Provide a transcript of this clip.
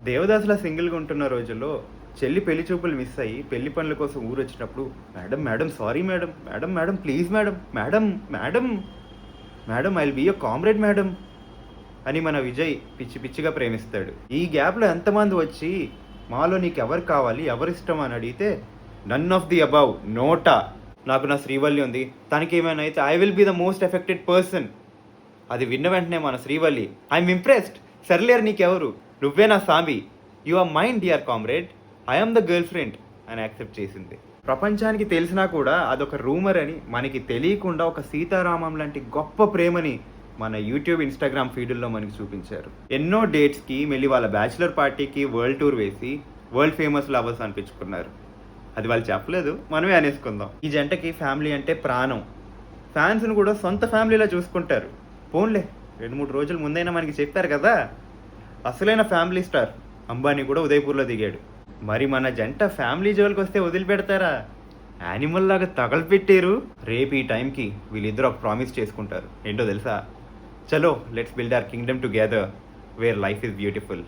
దేవదాసుల సింగిల్‌గా ఉంటున్న రోజుల్లో చెల్లి పెళ్లి చూపులు మిస్ అయ్యి పెళ్లి పనుల కోసం ఊరొచ్చినప్పుడు, "madam, madam sorry madam. Madam, madam please madam. Madam, madam, madam I will be your comrade madam" అని మన విజయ్ పిచ్చి పిచ్చిగా ప్రేమిస్తాడు. ఈ గ్యాప్‌లో ఎంతమంది వచ్చి, "మాలో నీకెవరు కావాలి? ఎవరిష్టం?" అని అడిగితే, నన్ ఆఫ్ ది అబవ్, నోటా. నాకు నా శ్రీవల్లి ఉంది. తనకేమైనా అయితే I will be the most affected person. అది విన్న వెంటనే మన శ్రీవల్లి, ఐఎమ్ ఇంప్రెస్డ్. సర్లేరు నీకెవరు? నువ్వే నా సామి. You are mine dear comrade. I'm the girlfriend అని యాక్సెప్ట్ చేసింది. ప్రపంచానికి తెలిసినా కూడా అదొక రూమర్ అని, మనకి తెలియకుండా ఒక సీతారామం లాంటి గొప్ప ప్రేమని మన యూట్యూబ్, ఇన్స్టాగ్రామ్ ఫీడుల్లో మనకి చూపించారు. ఎన్నో డేట్స్కి మళ్ళీ వాళ్ళ బ్యాచిలర్ పార్టీకి వరల్డ్ టూర్ వేసి వరల్డ్ ఫేమస్ లవర్స్ అనిపించుకున్నారు. అది వాళ్ళు చెప్పలేదు, మనమే అనేసుకుందాం. ఈ జంటకి ఫ్యామిలీ అంటే ప్రాణం. ఫ్యాన్స్ని కూడా సొంత ఫ్యామిలీలా చూసుకుంటారు. పోన్లే, 2-3 రోజుల ముందైనా మనకి చెప్పారు కదా. అసలైన ఫ్యామిలీ స్టార్ అంబానీ కూడా ఉదయపూర్లో దిగాడు. మరి మన జంట ఫ్యామిలీ జోలికి వస్తే వదిలిపెడతారా? యానిమల్ లాగా తగలపెట్టారు. రేపు ఈ టైంకి వీళ్ళిద్దరు ఒక ప్రామిస్ చేసుకుంటారు. ఏంటో తెలుసా? చలో let's build our Kingdom together wear life is beautiful.